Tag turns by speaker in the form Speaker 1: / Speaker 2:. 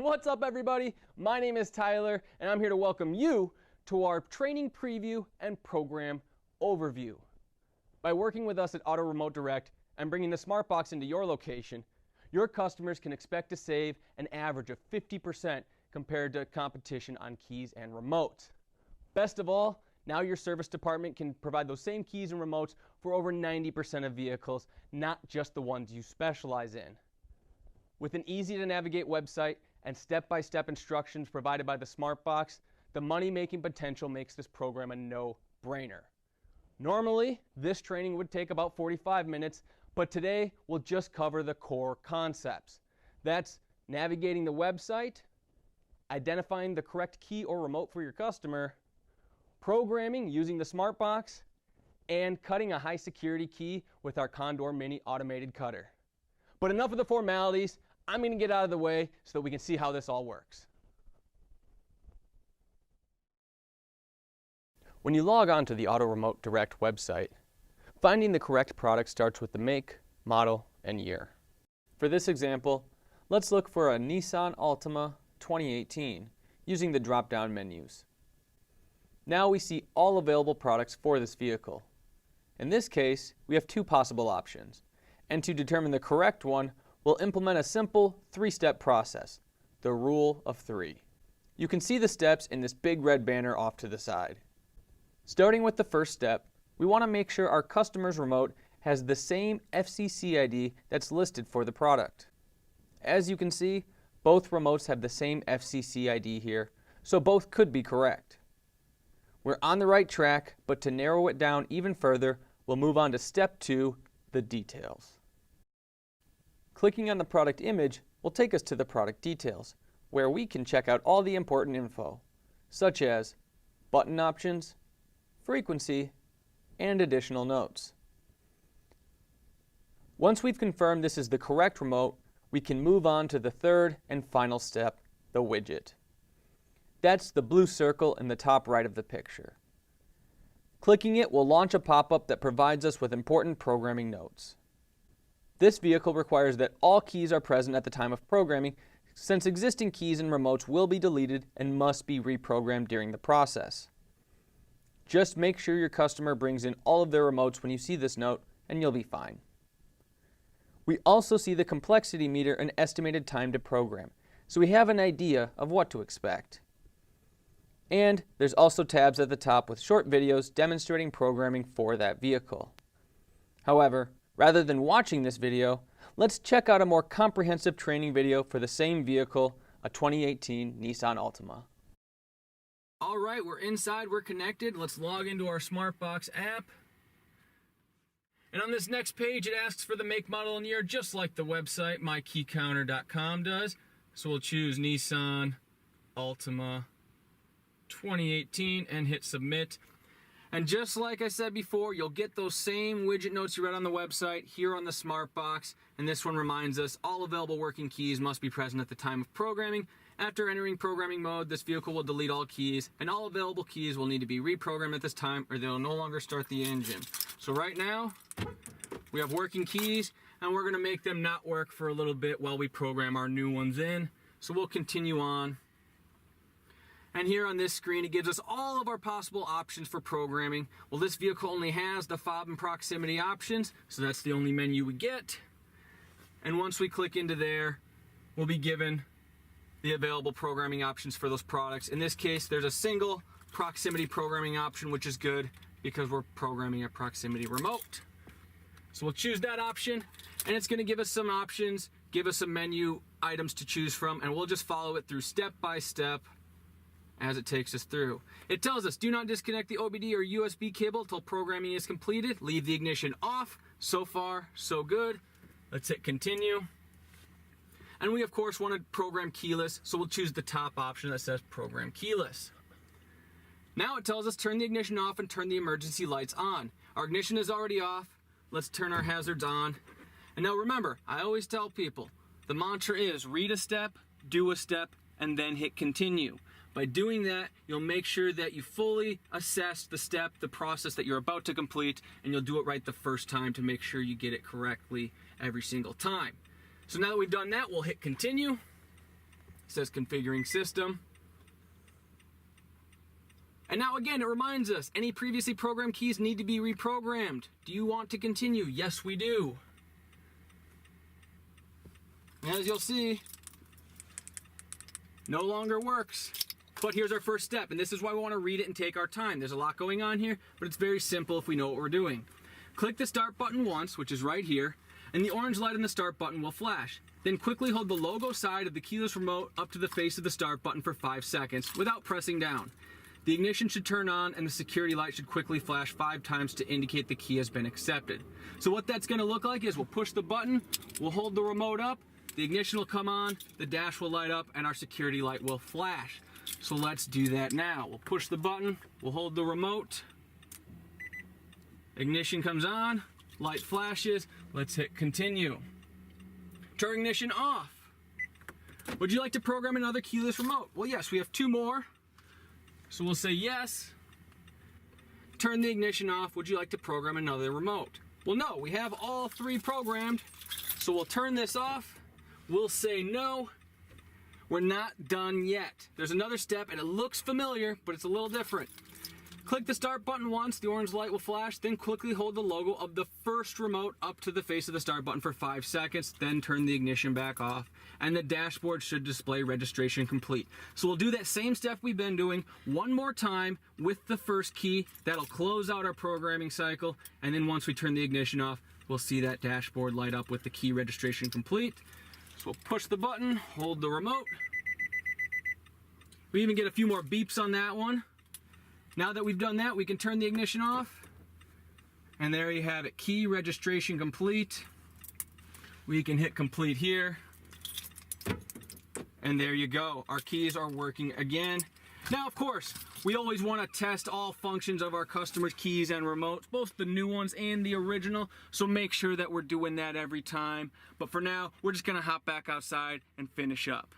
Speaker 1: What's up, everybody? My name is Tyler, and I'm here to welcome you to our training preview and program overview. By working with us at Auto Remote Direct and bringing the SmartBox into your location, your customers can expect to save an average of 50% compared to competition on keys and remotes. Best of all, now your service department can provide those same keys and remotes for over 90% of vehicles, not just the ones you specialize in. With an easy-to-navigate website and step-by-step instructions provided by the SmartBox, the money-making potential makes this program a no-brainer. Normally, this training would take about 45 minutes, but today we'll just cover the core concepts. That's navigating the website, identifying the correct key or remote for your customer, programming using the SmartBox, and cutting a high-security key with our Condor Mini automated cutter. But enough of the formalities. I'm going to get out of the way so that we can see how this all works. When you log on to the Auto Remote Direct website, finding the correct product starts with the make, model, and year. For this example, let's look for a Nissan Altima 2018 using the drop-down menus. Now we see all available products for this vehicle. In this case, we have two possible options, and to determine the correct one, we'll implement a simple three-step process, the rule of three. You can see the steps in this big red banner off to the side. Starting with the first step, we want to make sure our customer's remote has the same FCC ID that's listed for the product. As you can see, both remotes have the same FCC ID here, so both could be correct. We're on the right track, but to narrow it down even further, we'll move on to step 2, the details. Clicking on the product image will take us to the product details, where we can check out all the important info, such as button options, frequency, and additional notes. Once we've confirmed this is the correct remote, we can move on to the third and final step, the widget. That's the blue circle in the top right of the picture. Clicking it will launch a pop-up that provides us with important programming notes. This vehicle requires that all keys are present at the time of programming, since existing keys and remotes will be deleted and must be reprogrammed during the process. Just make sure your customer brings in all of their remotes when you see this note, and you'll be fine. We also see the complexity meter and estimated time to program, so we have an idea of what to expect. And there's also tabs at the top with short videos demonstrating programming for that vehicle. However, rather than watching this video, let's check out a more comprehensive training video for the same vehicle, a 2018 Nissan Altima. All right, we're inside, we're connected. Let's log into our SmartBox app. And on this next page, it asks for the make, model, and year, just like the website, mykeycounter.com does. So we'll choose Nissan Altima 2018 and hit submit. And just like I said before, you'll get those same widget notes you read on the website here on the SmartBox. And this one reminds us all available working keys must be present at the time of programming. After entering programming mode, this vehicle will delete all keys, and all available keys will need to be reprogrammed at this time or they'll no longer start the engine. So right now, we have working keys, and we're going to make them not work for a little bit while we program our new ones in. So we'll continue on. And here on this screen, it gives us all of our possible options for programming. Well, this vehicle only has the fob and proximity options, so that's the only menu we get. And once we click into there, we'll be given the available programming options for those products. In this case, there's a single proximity programming option, which is good because we're programming a proximity remote. So we'll choose that option, and it's going to give us some options, give us some menu items to choose from, and we'll just follow it through step by step as it takes us through. It tells us, do not disconnect the OBD or USB cable until programming is completed. Leave the ignition off. So far, so good. Let's hit continue. And we, of course, want to program keyless, so we'll choose the top option that says program keyless. Now it tells us turn the ignition off and turn the emergency lights on. Our ignition is already off. Let's turn our hazards on. And now remember, I always tell people, the mantra is read a step, do a step, and then hit continue. By doing that, you'll make sure that you fully assess the step, the process that you're about to complete, and you'll do it right the first time to make sure you get it correctly every single time. So now that we've done that, we'll hit continue.
Speaker 2: says configuring system. And now again, it reminds us, any previously programmed keys need to be reprogrammed. Do you want to continue? Yes, we do. As you'll see, no longer works. But here's our first step, and this is why we want to read it and take our time. There's a lot going on here, but it's very simple if we know what we're doing. Click the start button once, which is right here, and the orange light on the start button will flash. Then quickly hold the logo side of the keyless remote up to the face of the start button for 5 seconds without pressing down. The ignition should turn on and the security light should quickly flash 5 times to indicate the key has been accepted. So what that's going to look like is we'll push the button, we'll hold the remote up, the ignition will come on, the dash will light up, and our security light will flash. So let's do that now. We'll push the button, we'll hold the remote, ignition comes on, light flashes, let's hit continue. Turn ignition off. Would you like to program another keyless remote? Well, yes, we have 2 more. So we'll say yes. Turn the ignition off. Would you like to program another remote? Well, no, we have all 3 programmed. So we'll turn this off. We'll say no. We're not done yet. There's another step and it looks familiar, but it's a little different. Click the start button once, the orange light will flash, then quickly hold the logo of the first remote up to the face of the start button for 5 seconds, then turn the ignition back off, and the dashboard should display registration complete. So we'll do that same step we've been doing one more time with the first key. That'll close out our programming cycle, and then once we turn the ignition off, we'll see that dashboard light up with the key registration complete. So we'll push the button, hold the remote. We even get a few more beeps on that one. Now that we've done that, we can turn the ignition off. And there you have it, key registration complete. We can hit complete here. And there you go, our keys are working again. Now, of course, we always want to test all functions of our customers' keys and remotes, both the new ones and the original, so make sure that we're doing that every time. But for now, we're just gonna hop back outside and finish up.